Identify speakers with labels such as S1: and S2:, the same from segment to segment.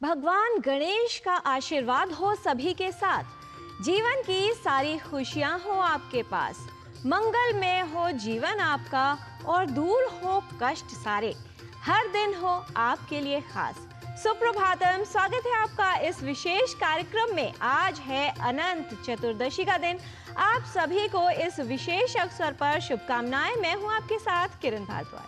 S1: भगवान गणेश का आशीर्वाद हो सभी के साथ। जीवन की सारी खुशियां हो आपके पास। मंगलमय हो जीवन आपका और दूर हो कष्ट सारे। हर दिन हो आपके लिए खास। सुप्रभातम, स्वागत है आपका इस विशेष कार्यक्रम में। आज है अनंत चतुर्दशी का दिन। आप सभी को इस विशेष अवसर पर शुभकामनाएं। मैं हूं आपके साथ किरण भारद्वाज।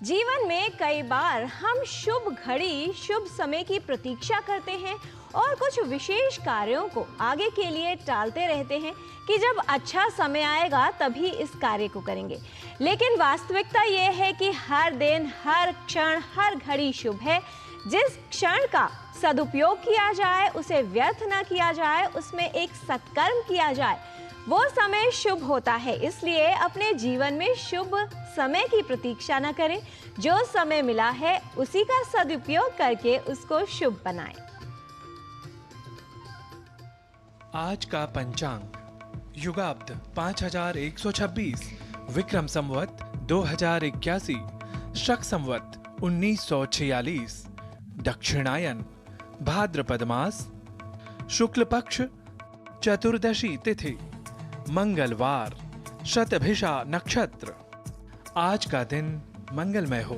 S1: जीवन में कई बार हम शुभ घड़ी, शुभ समय की प्रतीक्षा करते हैं और कुछ विशेष कार्यों को आगे के लिए टालते रहते हैं कि जब अच्छा समय आएगा तभी इस कार्य को करेंगे। लेकिन वास्तविकता ये है कि हर दिन, हर क्षण, हर घड़ी शुभ है। जिस क्षण का सदुपयोग किया जाए, उसे व्यर्थ न किया जाए, उसमें एक सत्कर्म किया जाए, वो समय शुभ होता है। इसलिए अपने जीवन में शुभ समय की प्रतीक्षा न करें। जो समय मिला है उसी का सदुपयोग करके उसको शुभ बनाएं।
S2: आज का पंचांग युगाब्द 5126, विक्रम संवत 2081, शक संवत 1946, दक्षिणायन, भाद्रपद मास, शुक्ल पक्ष, चतुर्दशी तिथि, मंगलवार, शतभिषा नक्षत्र। आज का दिन मंगलमय हो।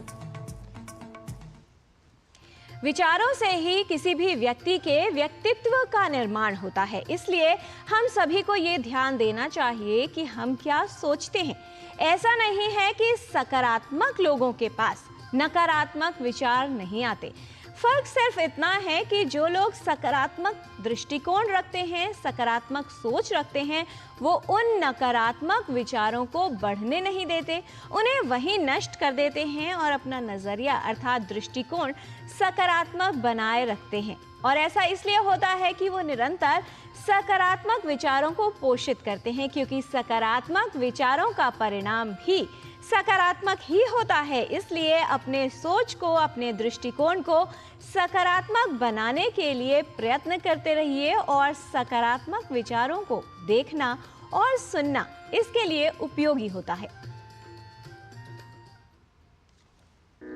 S1: विचारों से ही किसी भी व्यक्ति के व्यक्तित्व का निर्माण होता है। इसलिए हम सभी को ये ध्यान देना चाहिए कि हम क्या सोचते हैं। ऐसा नहीं है कि सकारात्मक लोगों के पास नकारात्मक विचार नहीं आते। फर्क सिर्फ इतना है कि जो लोग सकारात्मक दृष्टिकोण रखते हैं, सकारात्मक सोच रखते हैं, वो उन नकारात्मक विचारों को बढ़ने नहीं देते, उन्हें वहीं नष्ट कर देते हैं और अपना नजरिया अर्थात दृष्टिकोण सकारात्मक बनाए रखते हैं। और ऐसा इसलिए होता है कि वो निरंतर सकारात्मक विचारों को पोषित करते हैं, क्योंकि सकारात्मक विचारों का परिणाम भी सकारात्मक ही होता है। इसलिए अपने सोच को, अपने दृष्टिकोण को सकारात्मक बनाने के लिए प्रयत्न करते रहिए और सकारात्मक विचारों को देखना और सुनना इसके लिए उपयोगी होता है।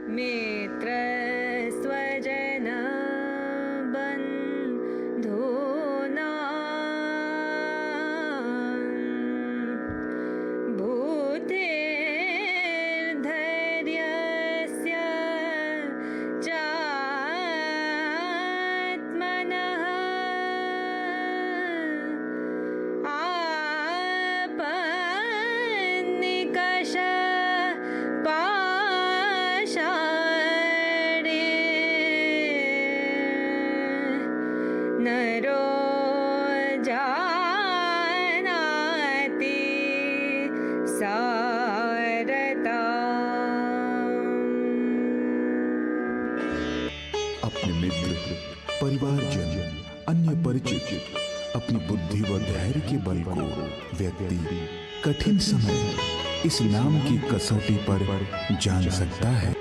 S3: मित्र स्वजन बंधुना
S4: परिवारजन, अन्य परिचित अपनी बुद्धि व धैर्य के बल को व्यक्ति कठिन समय इस नाम की कसौटी पर जान सकता है।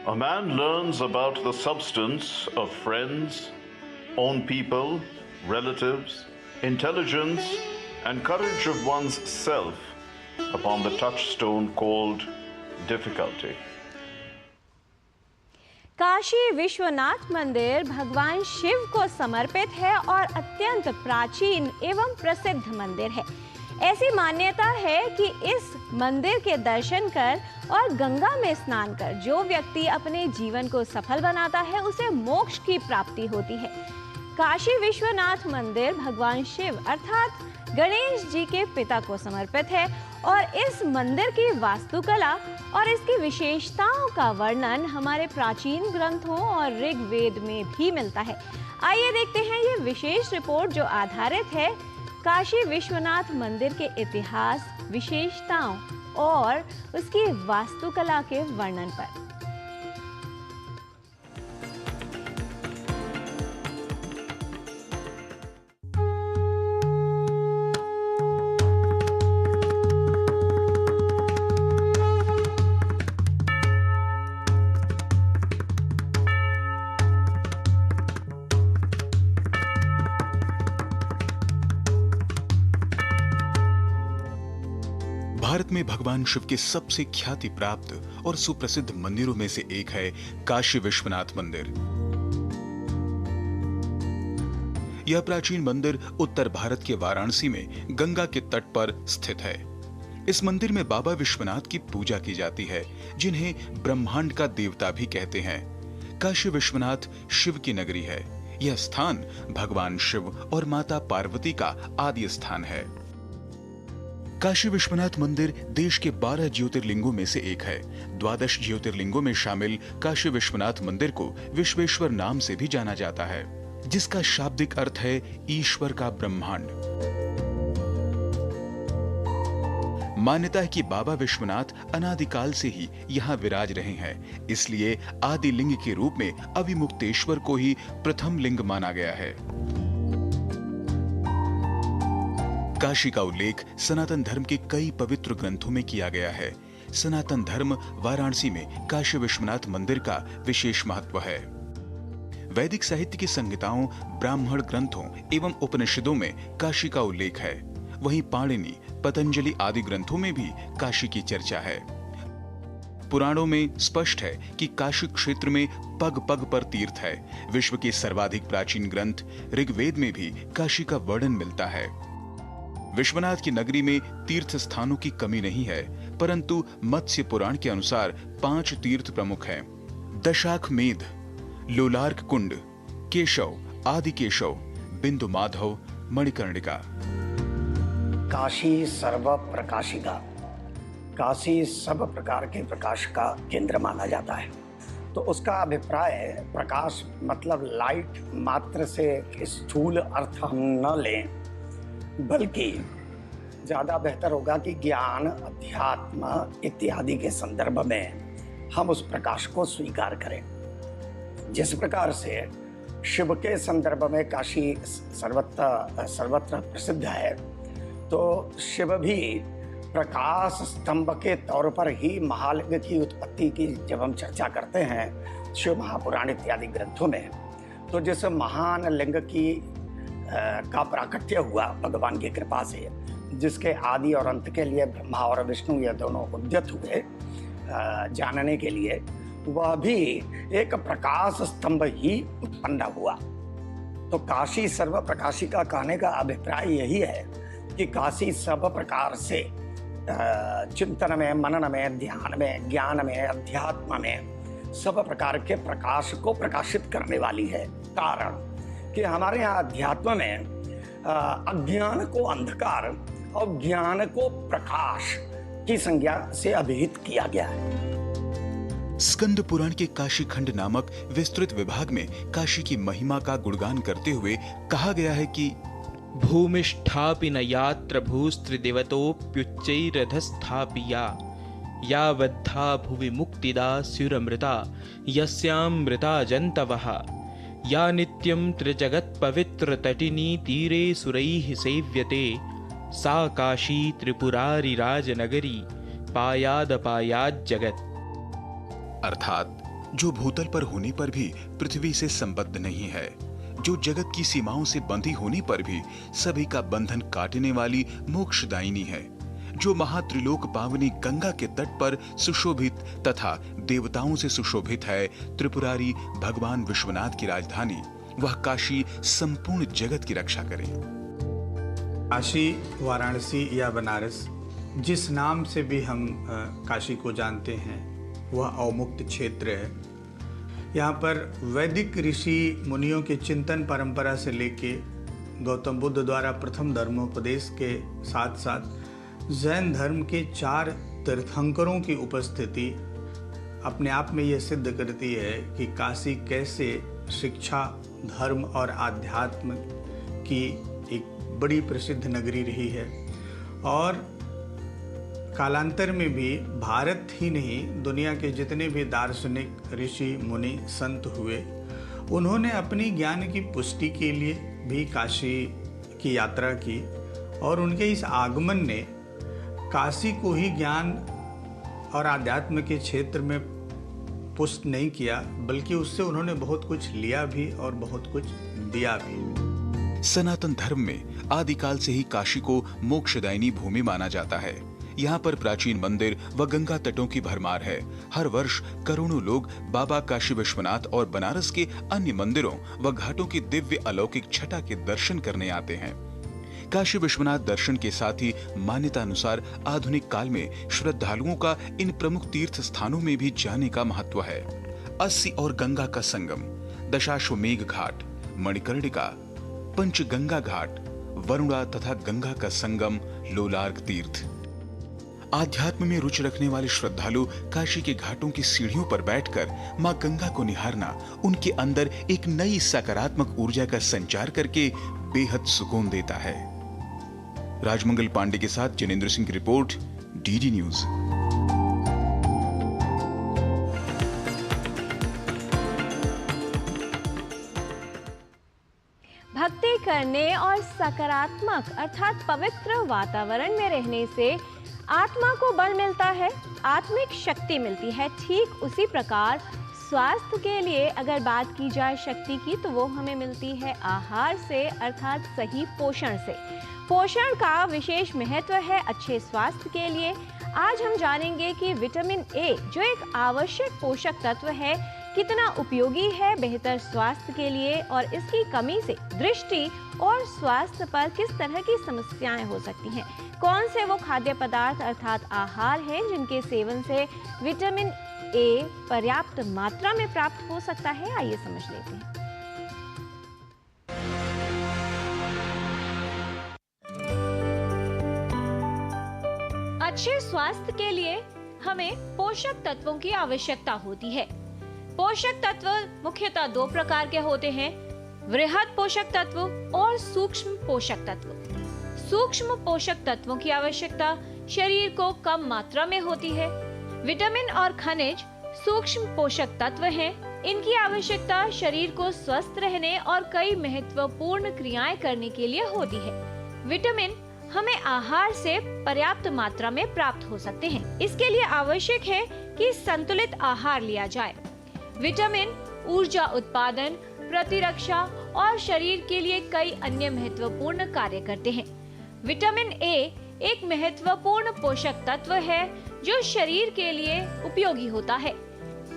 S5: A man learns about the substance of friends, own people, relatives, intelligence, and courage of one's self upon the touchstone called difficulty.
S1: Kashi Vishwanath मंदिर भगवान शिव को समर्पित है और अत्यंत प्राचीन एवं प्रसिद्ध मंदिर है। ऐसी मान्यता है कि इस मंदिर के दर्शन कर और गंगा में स्नान कर जो व्यक्ति अपने जीवन को सफल बनाता है, उसे मोक्ष की प्राप्ति होती है। काशी विश्वनाथ मंदिर भगवान शिव अर्थात गणेश जी के पिता को समर्पित है और इस मंदिर की वास्तुकला और इसकी विशेषताओं का वर्णन हमारे प्राचीन ग्रंथों और ऋग्वेद में भी मिलता है। आइए देखते हैं ये विशेष रिपोर्ट जो आधारित है काशी विश्वनाथ मंदिर के इतिहास, विशेषताओं और उसकी वास्तुकला के वर्णन पर।
S4: भारत में भगवान शिव के सबसे ख्याति प्राप्त और सुप्रसिद्ध मंदिरों में से एक है काशी विश्वनाथ मंदिर। यह प्राचीन मंदिर उत्तर भारत के वाराणसी में गंगा के तट पर स्थित है। इस मंदिर में बाबा विश्वनाथ की पूजा की जाती है, जिन्हें ब्रह्मांड का देवता भी कहते हैं। काशी विश्वनाथ शिव की नगरी है। यह स्थान भगवान शिव और माता पार्वती का आदि स्थान है। काशी विश्वनाथ मंदिर देश के 12 ज्योतिर्लिंगों में से एक है। 12 ज्योतिर्लिंगों में शामिल काशी विश्वनाथ मंदिर को विश्वेश्वर नाम से भी जाना जाता है, जिसका शाब्दिक अर्थ है ईश्वर का ब्रह्मांड। मान्यता है कि बाबा विश्वनाथ अनादिकाल से ही यहाँ विराज रहे हैं, इसलिए आदि लिंग के रूप में अविमुक्तेश्वर को ही प्रथम लिंग माना गया है। काशी का उल्लेख सनातन धर्म के कई पवित्र ग्रंथों में किया गया है। सनातन धर्म वाराणसी में काशी विश्वनाथ मंदिर का विशेष महत्व है। वैदिक साहित्य की संहिताओं, ब्राह्मण ग्रंथों एवं उपनिषदों में काशी का उल्लेख है। वहीं पाणिनि, पतंजलि आदि ग्रंथों में भी काशी की चर्चा है। पुराणों में स्पष्ट है कि काशी क्षेत्र में पग पग पर तीर्थ है। विश्व के सर्वाधिक प्राचीन ग्रंथ ऋग्वेद में भी काशी का वर्णन मिलता है। विश्वनाथ की नगरी में तीर्थ स्थानों की कमी नहीं है, परंतु मत्स्य पुराण के अनुसार 5 तीर्थ प्रमुख हैं: दशाश्वमेध, लोलार्क कुंड, केशव, आदि केशव, बिंदु माधव, मणिकर्णिका।
S6: काशी सर्व प्रकाशिका, काशी सब प्रकार के प्रकाश का केंद्र माना जाता है। तो उसका अभिप्राय, प्रकाश मतलब लाइट मात्र से स्थूल अर्थ हम न लें, बल्कि ज़्यादा बेहतर होगा कि ज्ञान, अध्यात्म इत्यादि के संदर्भ में हम उस प्रकाश को स्वीकार करें। जिस प्रकार से शिव के संदर्भ में काशी सर्वत्र प्रसिद्ध है, तो शिव भी प्रकाश स्तंभ के तौर पर ही महालिंग की उत्पत्ति की जब हम चर्चा करते हैं शिव महापुराण इत्यादि ग्रंथों में, तो जिस महान लिंग का प्राकट्य हुआ भगवान की कृपा से, जिसके आदि और अंत के लिए ब्रह्मा और विष्णु ये दोनों उद्यत हुए जानने के लिए, वह भी एक प्रकाश स्तंभ ही उत्पन्न हुआ। तो काशी सर्व प्रकाशिका कहने का अभिप्राय यही है कि काशी सब प्रकार से चिंतन में, मनन में, ध्यान में, ज्ञान में, अध्यात्म में सब प्रकार के प्रकाश को प्रकाशित करने वाली है। कारण कि हमारे यहाँ अध्यात्म में अज्ञान को अंधकार और ज्ञान को प्रकाश की संज्ञा से अभिहित किया गया है।
S4: स्कंद पुराण के काशी खंड नामक विस्तृत विभाग में काशी की महिमा का गुणगान करते हुए कहा गया है कि
S7: भूमिष्ठापि न यात्र भूस्त्रिदेवतोऽप्युच्चैरधस्थापि या बद्धा भुवि मुक्तिदा स्युरमृता यस्यामृता जन्तवः या नित्यं त्रिजगत्पवित्रतटिनी तीरे सुरैः सेव्यते सा काशी त्रिपुरारिराजनगरी पायादपायाज्जगत्।
S4: अर्थात जो भूतल पर होने पर भी पृथ्वी से संबद्ध नहीं है, जो जगत की सीमाओं से बंधी होने पर भी सभी का बंधन काटने वाली मोक्षदायिनी है, जो महात्रिलोक पावनी गंगा के तट पर सुशोभित तथा देवताओं से सुशोभित है, त्रिपुरारी भगवान विश्वनाथ की राजधानी, वह काशी संपूर्ण जगत की रक्षा करे।
S8: काशी, वाराणसी या बनारस, जिस नाम से भी हम काशी को जानते हैं, वह अवमुक्त क्षेत्र है। यहाँ पर वैदिक ऋषि मुनियों के चिंतन परंपरा से लेके गौतम बुद्ध द्वारा प्रथम धर्मोपदेश के साथ साथ जैन धर्म के 4 तीर्थंकरों की उपस्थिति अपने आप में ये सिद्ध करती है कि काशी कैसे शिक्षा, धर्म और आध्यात्म की एक बड़ी प्रसिद्ध नगरी रही है। और कालांतर में भी भारत ही नहीं, दुनिया के जितने भी दार्शनिक, ऋषि, मुनि, संत हुए, उन्होंने अपनी ज्ञान की पुष्टि के लिए भी काशी की यात्रा की, और उनके इस आगमन ने काशी को ही ज्ञान और आध्यात्म के क्षेत्र में पुष्ट नहीं किया, बल्कि उससे उन्होंने बहुत कुछ लिया भी और बहुत कुछ दिया भी।
S4: सनातन धर्म में आदिकाल से ही काशी को मोक्षदायिनी भूमि माना जाता है। यहाँ पर प्राचीन मंदिर व गंगा तटों की भरमार है। हर वर्ष करोड़ों लोग बाबा काशी विश्वनाथ और बनारस के अन्य मंदिरों व घाटों की दिव्य अलौकिक छटा के दर्शन करने आते हैं। काशी विश्वनाथ दर्शन के साथ ही मान्यता अनुसार आधुनिक काल में श्रद्धालुओं का इन प्रमुख तीर्थ स्थानों में भी जाने का महत्व है। अस्सी और गंगा का संगम, दशाश्वमेघ घाट, मणिकर्णिका, पंचगंगा घाट, वरुणा तथा गंगा का संगम लोलार्क तीर्थ। आध्यात्म में रुचि रखने वाले श्रद्धालु काशी के घाटों की सीढ़ियों पर बैठकर मां गंगा को निहारना उनके अंदर एक नई सकारात्मक ऊर्जा का संचार करके बेहद सुकून देता है। राजमंगल पांडे के साथ जनेंद्र सिंह की रिपोर्ट, डीडी न्यूज।
S1: भक्ति करने और सकारात्मक अर्थात पवित्र वातावरण में रहने से आत्मा को बल मिलता है, आत्मिक शक्ति मिलती है। ठीक उसी प्रकार स्वास्थ्य के लिए अगर बात की जाए शक्ति की, तो वो हमें मिलती है आहार से अर्थात सही पोषण से। पोषण का विशेष महत्व है अच्छे स्वास्थ्य के लिए। आज हम जानेंगे कि विटामिन ए, जो एक आवश्यक पोषक तत्व है, कितना उपयोगी है बेहतर स्वास्थ्य के लिए और इसकी कमी से दृष्टि और स्वास्थ्य पर किस तरह की समस्याएं हो सकती हैं। कौन से वो खाद्य पदार्थ अर्थात आहार हैं जिनके सेवन से विटामिन ए पर्याप्त मात्रा में प्राप्त हो सकता है, आइए समझ लेते हैं। अच्छे स्वास्थ्य के लिए हमें पोषक तत्वों की आवश्यकता होती है। पोषक तत्व मुख्यतः दो प्रकार के होते हैं, वृहद पोषक तत्व और सूक्ष्म पोषक तत्व। सूक्ष्म पोषक तत्वों की आवश्यकता शरीर को कम मात्रा में होती है। विटामिन और खनिज सूक्ष्म पोषक तत्व हैं। इनकी आवश्यकता शरीर को स्वस्थ रहने और कई महत्वपूर्ण क्रियाएं करने के लिए होती है। विटामिन हमें आहार से पर्याप्त मात्रा में प्राप्त हो सकते हैं। इसके लिए आवश्यक है कि संतुलित आहार लिया जाए। विटामिन ऊर्जा उत्पादन, प्रतिरक्षा और शरीर के लिए कई अन्य महत्वपूर्ण कार्य करते हैं। विटामिन ए एक महत्वपूर्ण पोषक तत्व है जो शरीर के लिए उपयोगी होता है।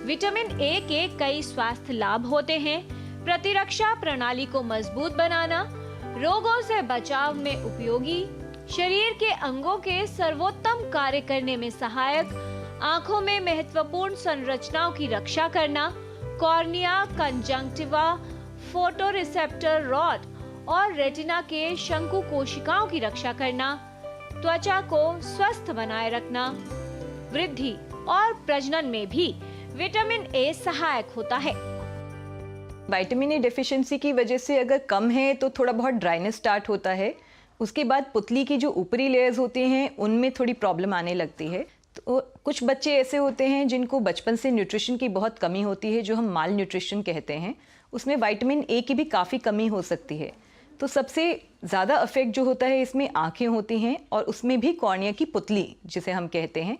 S1: विटामिन ए के कई स्वास्थ्य लाभ होते हैं। प्रतिरक्षा प्रणाली को मजबूत बनाना, रोगों से बचाव में उपयोगी, शरीर के अंगों के सर्वोत्तम कार्य करने में सहायक, आंखों में महत्वपूर्ण संरचनाओं की रक्षा करना, कॉर्निया, कंजंक्टिवा, फोटोरिसेप्टर रॉड और रेटिना के शंकु कोशिकाओं की रक्षा करना, त्वचा को स्वस्थ बनाए रखना, वृद्धि और प्रजनन में भी विटामिन ए सहायक होता है।
S9: विटामिन ए डेफिशिएंसी की वजह से अगर कम है तो थोड़ा बहुत ड्राइनेस स्टार्ट होता है। उसके बाद पुतली की जो ऊपरी लेयर्स होते हैं उनमें थोड़ी प्रॉब्लम आने लगती है। तो कुछ बच्चे ऐसे होते हैं जिनको बचपन से न्यूट्रिशन की बहुत कमी होती है, जो हम माल न्यूट्रिशन कहते हैं। उसमें विटामिन ए की भी काफ़ी कमी हो सकती है। तो सबसे ज़्यादा अफेक्ट जो होता है इसमें आँखें होती हैं और उसमें भी कॉर्निया की पुतली जिसे हम कहते हैं।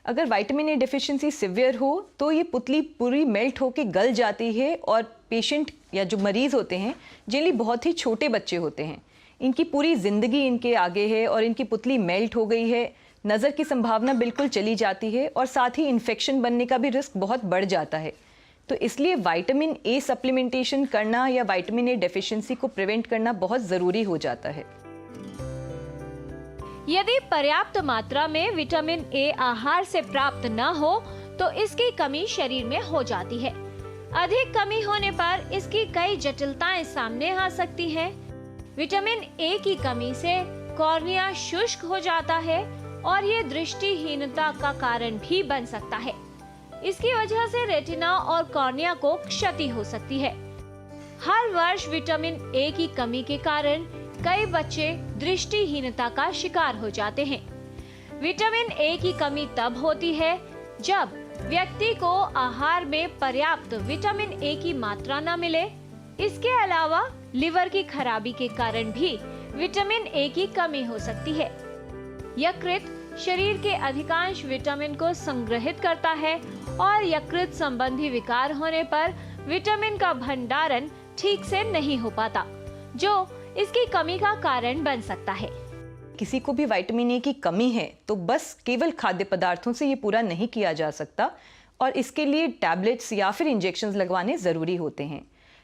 S9: अगर विटामिन ए डेफिशिएंसी सिवियर हो तो ये पुतली पूरी मेल्ट होके गल जाती है और पेशेंट या जो मरीज़ होते हैं, जिनके बहुत ही छोटे बच्चे होते हैं, इनकी पूरी ज़िंदगी इनके आगे है और इनकी पुतली मेल्ट हो गई है, नज़र की संभावना बिल्कुल चली जाती है और साथ ही इन्फेक्शन बनने का भी रिस्क बहुत बढ़ जाता है। तो इसलिए विटामिन ए सप्लीमेंटेशन करना या विटामिन ए डेफिशिएंसी को प्रिवेंट करना बहुत ज़रूरी हो जाता है।
S1: यदि पर्याप्त मात्रा में विटामिन ए आहार से प्राप्त न हो तो इसकी कमी शरीर में हो जाती है। अधिक कमी होने पर इसकी कई जटिलताएं सामने आ सकती हैं। विटामिन ए की कमी से कॉर्निया शुष्क हो जाता है और ये दृष्टिहीनता का कारण भी बन सकता है। इसकी वजह से रेटिना और कॉर्निया को क्षति हो सकती है। हर वर्ष विटामिन ए की कमी के कारण कई बच्चे दृष्टिहीनता का शिकार हो जाते हैं। विटामिन ए की कमी तब होती है जब व्यक्ति को आहार में पर्याप्त विटामिन ए की मात्रा न मिले। इसके अलावा लिवर की खराबी के कारण भी विटामिन ए की कमी हो सकती है। यकृत शरीर के अधिकांश विटामिन को संग्रहित करता है और यकृत संबंधी विकार होने पर विटामिन का भंडारण ठीक से नहीं हो पाता, जो इसकी कमी का कारण बन सकता है।
S9: किसी को भी विटामिन ए की कमी है तो बस केवल खाद्य पदार्थों से ये पूरा नहीं किया जा सकता और इसके लिए टैबलेट्स या फिर इंजेक्शंस लगवाने ज़रूरी होते हैं।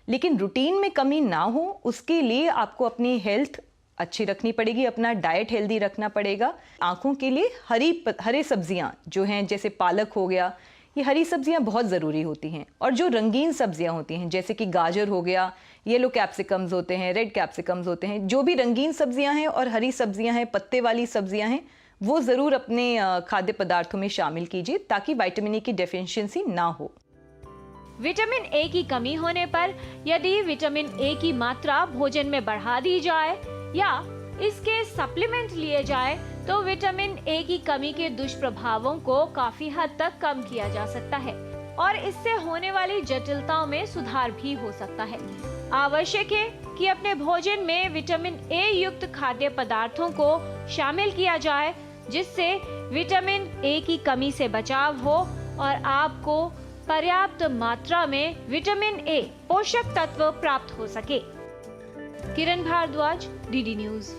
S9: लेकिन रूटीन में कमी ना हो उसके लिए आपको अपनी हेल्थ अच्छी रखनी पड़ेगी, अपना डाइट हेल्दी रखना पड़ेगा। आँखों के लिए हरे सब्जियाँ जो हैं, जैसे पालक हो गया, ये हरी सब्जियां बहुत ज़रूरी होती हैं। और जो रंगीन सब्जियां होती हैं जैसे कि गाजर हो गया, येलो कैप्सिकम्स होते हैं, रेड कैप्सिकम्स होते हैं, जो भी रंगीन सब्जियां हैं और हरी सब्जियां हैं, पत्ते वाली सब्जियां हैं, वो ज़रूर अपने खाद्य पदार्थों में शामिल कीजिए ताकि विटामिन ए की डेफिशिएंसी ना हो।
S1: विटामिन ए की कमी होने पर यदि विटामिन ए की मात्रा भोजन में बढ़ा दी जाए या इसके सप्लीमेंट लिए जाए तो विटामिन ए की कमी के दुष्प्रभावों को काफी हद तक कम किया जा सकता है और इससे होने वाली जटिलताओं में सुधार भी हो सकता है। आवश्यक है कि अपने भोजन में विटामिन ए युक्त खाद्य पदार्थों को शामिल किया जाए जिससे विटामिन ए की कमी से बचाव हो और आपको पर्याप्त मात्रा में विटामिन ए पोषक तत्व प्राप्त हो सके। किरण भारद्वाज, डीडी न्यूज।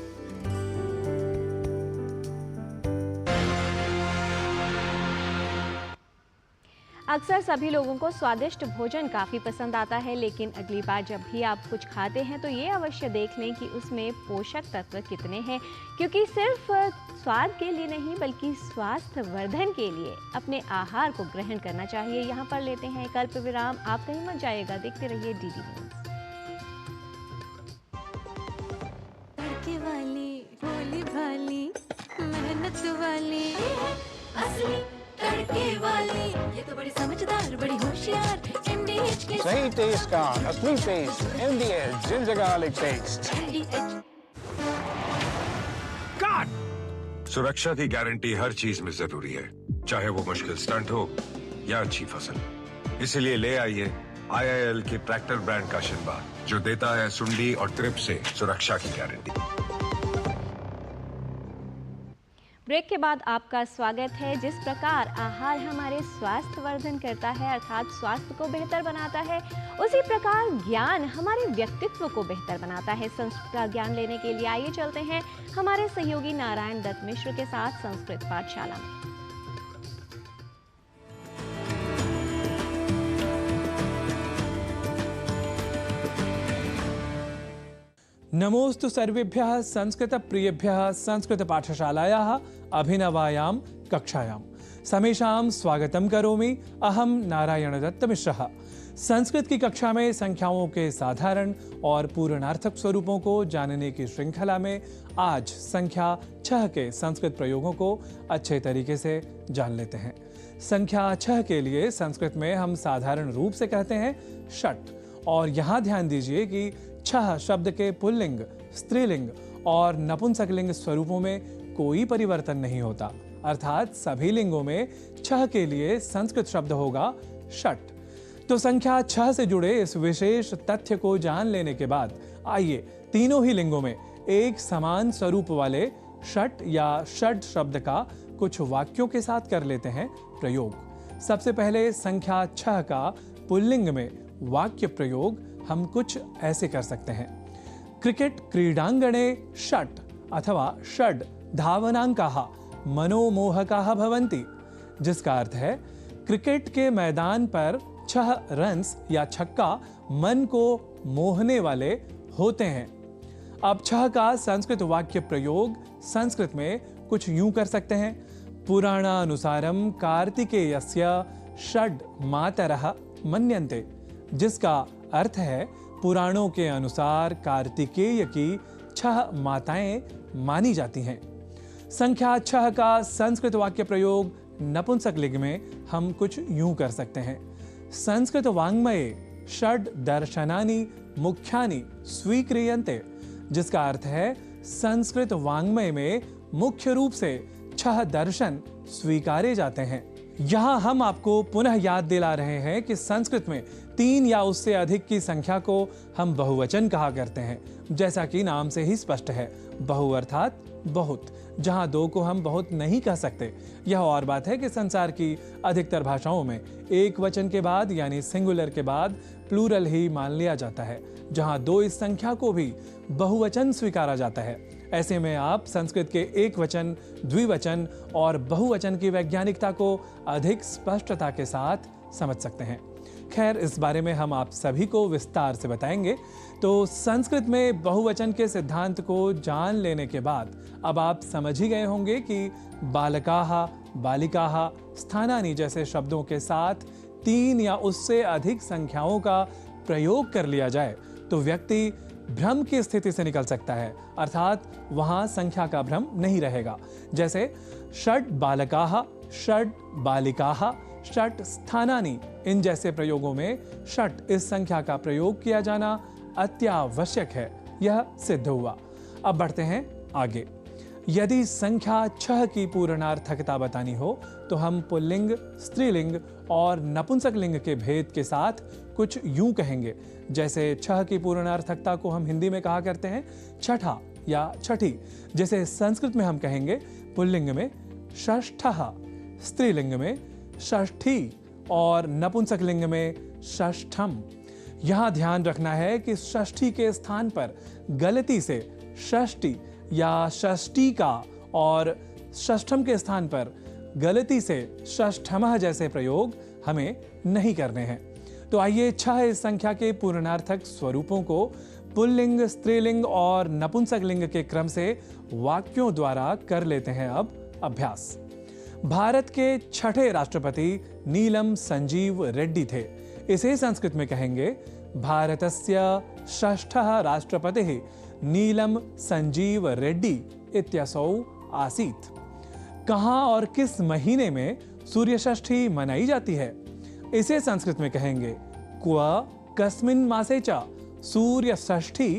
S1: अक्सर सभी लोगों को स्वादिष्ट भोजन काफ़ी पसंद आता है, लेकिन अगली बार जब भी आप कुछ खाते हैं तो ये अवश्य देख लें कि उसमें पोषक तत्व कितने हैं, क्योंकि सिर्फ स्वाद के लिए नहीं बल्कि स्वास्थ्य वर्धन के लिए अपने आहार को ग्रहण करना चाहिए। यहाँ पर लेते हैं एक अल्प विराम। आप कहीं मत जाइएगा, देखते रहिए डीडी न्यूज।
S3: तड़के वाली, भोली भाली, मेहनत वाली, असली तड़के वाली, ये तो बड़ी समझदार, बड़ी होशियार, MDH के
S10: सही टेस्ट का असली test, MDH ginger garlic paste.
S11: सुरक्षा की गारंटी हर चीज में जरूरी है, चाहे वो मुश्किल स्टंट हो या अच्छी फसल। इसीलिए ले आइए IIL के ट्रैक्टर ब्रांड का शिनबा, जो देता है सुंडी और ट्रिप से सुरक्षा की गारंटी।
S1: ब्रेक के बाद आपका स्वागत है। जिस प्रकार आहार हमारे स्वास्थ्य वर्धन करता है अर्थात स्वास्थ्य को बेहतर बनाता है, उसी प्रकार ज्ञान हमारे व्यक्तित्व को बेहतर बनाता है। संस्कृत का ज्ञान लेने के लिए आइए चलते हैं हमारे सहयोगी नारायण दत्त मिश्र के साथ संस्कृत पाठशाला में।
S2: नमोस्तु सर्वेभ्यः संस्कृत प्रियेभ्यः संस्कृत पाठशालायाः अभिनवायां कक्षायां समेषां स्वागतं करोमि। अहं नारायण दत्त मिश्रः। संस्कृत की कक्षा में संख्याओं के साधारण और पूर्णार्थक स्वरूपों को जानने की श्रृंखला में आज संख्या 6 के संस्कृत प्रयोगों को अच्छे तरीके से जान लेते हैं। संख्या 6 के लिए संस्कृत में हम साधारण रूप से कहते हैं षट, और यहाँ ध्यान दीजिए कि 6 शब्द के पुल्लिंग, स्त्रीलिंग और नपुंसकलिंग स्वरूपों में कोई परिवर्तन नहीं होता, अर्थात सभी लिंगों में 6 के लिए संस्कृत शब्द होगा षट। तो संख्या 6 से जुड़े इस विशेष तथ्य को जान लेने के बाद आइए तीनों ही लिंगों में एक समान स्वरूप वाले षट या षड शब्द का कुछ वाक्यों के साथ कर लेते हैं प्रयोग। सबसे पहले संख्या 6 का पुल्लिंग में वाक्य प्रयोग हम कुछ ऐसे कर सकते हैं। क्रिकेट क्रीडांगणे षट अथवा षड धावनांकाः मनोमोहकाः भवन्ति, जिसका अर्थ है क्रिकेट के मैदान पर 6 रन्स या छक्का मन को मोहने वाले होते हैं। अब 6 का संस्कृत वाक्य प्रयोग संस्कृत में कुछ यूं कर सकते हैं। पुराणानुसारम कार्तिकेयस्य षड मातरः मन्यन्ते, जिसका अर्थ है पुराणों के अनुसार कार्तिकेय की 6 माताएं मानी जाती हैं। संख्या 6 का संस्कृत वाक्य प्रयोग नपुंसकलिंग में हम कुछ यूं कर सकते हैं। संस्कृत वाङ्मये षड दर्शनानि मुख्यानि स्वीक्रियन्ते, जिसका अर्थ है संस्कृत वाङ्मय में मुख्य रूप से 6 दर्शन स्वीकारे जाते हैं। यहाँ हम आपको पुनः याद दिला रहे हैं कि संस्कृत में 3 या उससे अधिक की संख्या को हम बहुवचन कहा करते हैं। जैसा कि नाम से ही स्पष्ट है, बहु अर्थात बहुत, जहाँ 2 को हम बहुत नहीं कह सकते। यह और बात है कि संसार की अधिकतर भाषाओं में एक वचन के बाद यानी सिंगुलर के बाद प्लूरल ही मान लिया जाता है, जहाँ 2 इस संख्या को भी बहुवचन स्वीकारा जाता है। ऐसे में आप संस्कृत के एक वचन, द्विवचन और बहुवचन की वैज्ञानिकता को अधिक स्पष्टता के साथ समझ सकते हैं। खैर, इस बारे में हम आप सभी को विस्तार से बताएंगे। तो संस्कृत में बहुवचन के सिद्धांत को जान लेने के बाद अब आप समझ ही गए होंगे कि बालकाः, बालिकाः, स्थानानि जैसे शब्दों के साथ 3 या उससे अधिक संख्याओं का प्रयोग कर लिया जाए तो व्यक्ति भ्रम की स्थिति से निकल सकता है, अर्थात वहां संख्या का भ्रम नहीं रहेगा। जैसे षट् बालकाः, षट् बालिकाः, षट् स्थानानि, इन जैसे प्रयोगों में षट् इस संख्या का प्रयोग किया जाना अत्यावश्यक है, यह सिद्ध हुआ। अब बढ़ते हैं आगे। यदि संख्या 6 की पूर्णार्थकता बतानी हो तो हम पुल्लिंग, स्त्रीलिंग और नपुंसक लिंग के भेद के साथ कुछ यूं कहेंगे। जैसे 6 की पूर्णार्थकता को हम हिंदी में कहा करते हैं छठा या छठी, जैसे संस्कृत में हम कहेंगे पुल्लिंग में षष्ठः, स्त्रीलिंग में षष्ठी और नपुंसक लिंग में षष्ठम। यहां ध्यान रखना है कि षष्ठी के स्थान पर गलती से षष्ठी या षष्ठी का और षष्ठम के स्थान पर गलती से षष्ठमः जैसे प्रयोग हमें नहीं करने हैं। तो आइए 6 इस संख्या के पूर्णार्थक स्वरूपों को पुल्लिंग, स्त्रीलिंग और नपुंसक लिंग के क्रम से वाक्यों द्वारा कर लेते हैं अब अभ्यास। भारत के 6ठे राष्ट्रपति नीलम संजीव रेड्डी थे। इसे संस्कृत में कहेंगे भारतस्य षष्ठः राष्ट्रपतिः नीलम संजीव रेड्डी इत्यसौ आसीत्। कहां और किस महीने में सूर्य षष्ठी मनाई जाती है? इसे संस्कृत में कहेंगे क्व कस्मिन् मासे च सूर्य षष्ठी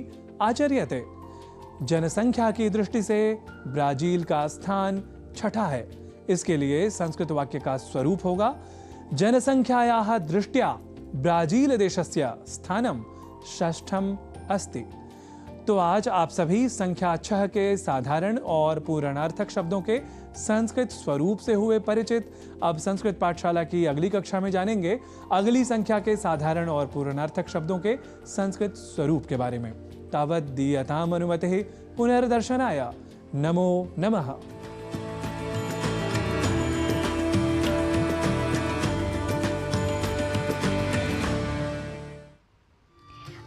S2: आचर्यते। जनसंख्या की दृष्टि से ब्राजील का स्थान छठा है। इसके लिए संस्कृत वाक्य का स्वरूप होगा जनसंख्यायाः दृष्ट्या ब्राजील देशस्य स्थानम षष्ठम अस्ति। तो आज आप सभी संख्या 6 के साधारण और पूर्णार्थक शब्दों के संस्कृत स्वरूप से हुए परिचित। अब संस्कृत पाठशाला की अगली कक्षा में जानेंगे अगली संख्या के साधारण और पूर्णार्थक शब्दों के संस्कृत स्वरूप के बारे में। तावत् दीयताम् अनुमतिः पुनर्दर्शनाय नमो नमः।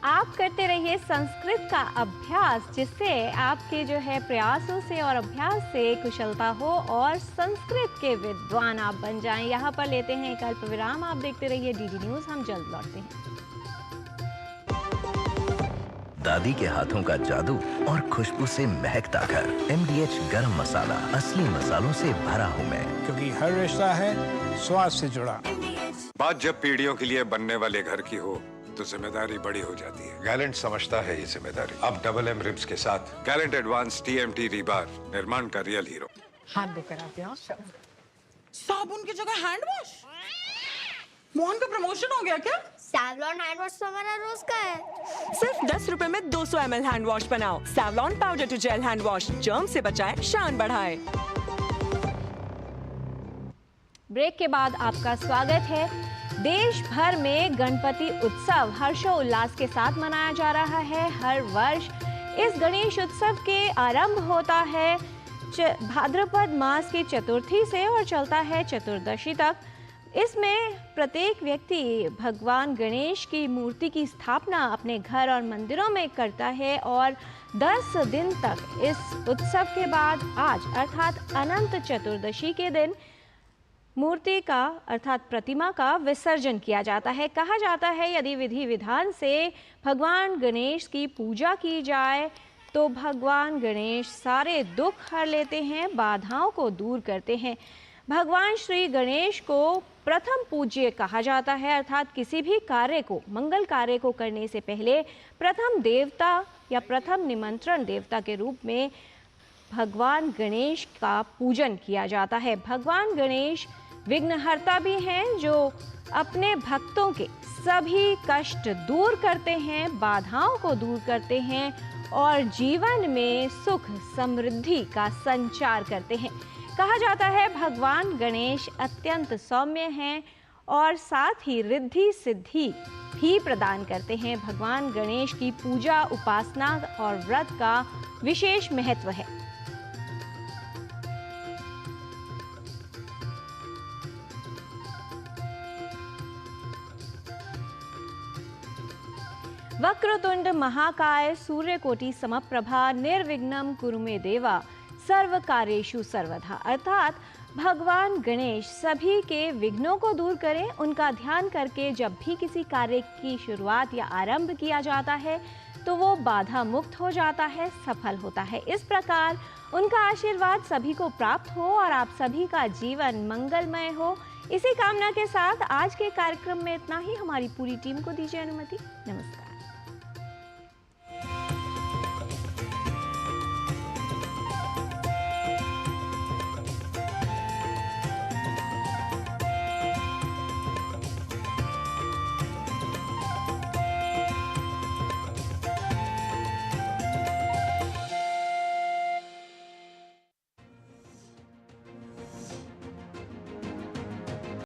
S1: आप करते रहिए संस्कृत का अभ्यास, जिससे आपके जो है प्रयासों से और अभ्यास से कुशलता हो और संस्कृत के विद्वान आप बन जाएं। यहाँ पर लेते हैं एक अल्प विराम। आप देखते रहिए डीडी न्यूज़। हम जल्द लौटते हैं।
S12: दादी के हाथों का जादू और खुशबू से महकता घर। MDH गरम मसाला, असली मसालों से भरा हूँ मैं,
S10: क्योंकि हर रिश्ता है स्वाद से जुड़ा।
S11: बात जब पीढ़ियों के लिए बनने वाले घर की हो तो जिम्मेदारी बड़ी हो जाती है। गैलेंट समझता है ये जिम्मेदारी। अब डबल M रिब्स के साथ गैलेंट एडवांस TMT रीबार, निर्माण का रियल हीरो।
S13: हाथ धोकर आते हैं। साबुन की जगह हैंड वॉश। मोहन का प्रमोशन हो गया क्या?
S14: सैवलॉन हैंड वॉश तो हमारा रोज का है।
S15: सिर्फ 10 रुपए में 200 ml हैंड वॉश बनाओ। Savlon powder to gel hand wash, germ से बचाए, शान बढ़ाए।
S1: ब्रेक के बाद आपका स्वागत है। देश भर में गणपति उत्सव हर्षोल्लास के साथ मनाया जा रहा है। हर वर्ष इस गणेश उत्सव के आरंभ होता है भाद्रपद मास की चतुर्थी से और चलता है चतुर्दशी तक। इसमें प्रत्येक व्यक्ति भगवान गणेश की मूर्ति की स्थापना अपने घर और मंदिरों में करता है और 10 दिन तक इस उत्सव के बाद आज अर्थात अनंत चतुर्दशी के दिन मूर्ति का अर्थात प्रतिमा का विसर्जन किया जाता है। कहा जाता है यदि विधि विधान से भगवान गणेश की पूजा की जाए तो भगवान गणेश सारे दुख हर लेते हैं, बाधाओं को दूर करते हैं। भगवान श्री गणेश को प्रथम पूज्य कहा जाता है, अर्थात किसी भी कार्य को, मंगल कार्य को करने से पहले प्रथम देवता या प्रथम निमंत्रण देवता के रूप में भगवान गणेश का पूजन किया जाता है। भगवान गणेश विघ्नहर्ता भी हैं, जो अपने भक्तों के सभी कष्ट दूर करते हैं, बाधाओं को दूर करते हैं और जीवन में सुख समृद्धि का संचार करते हैं। कहा जाता है भगवान गणेश अत्यंत सौम्य हैं और साथ ही रिद्धि सिद्धि भी प्रदान करते हैं। भगवान गणेश की पूजा, उपासना और व्रत का विशेष महत्व है। वक्रतुंड महाकाय सूर्यकोटि समप्रभा निर्विघ्नं कुरु मे देवा सर्व कार्येषु सर्वदा। अर्थात भगवान गणेश सभी के विघ्नों को दूर करें। उनका ध्यान करके जब भी किसी कार्य की शुरुआत या आरंभ किया जाता है तो वो बाधा मुक्त हो जाता है, सफल होता है। इस प्रकार उनका आशीर्वाद सभी को प्राप्त हो और आप सभी का जीवन मंगलमय हो। इसी कामना के साथ आज के कार्यक्रम में इतना ही। हमारी पूरी टीम को दीजिए अनुमति। नमस्कार।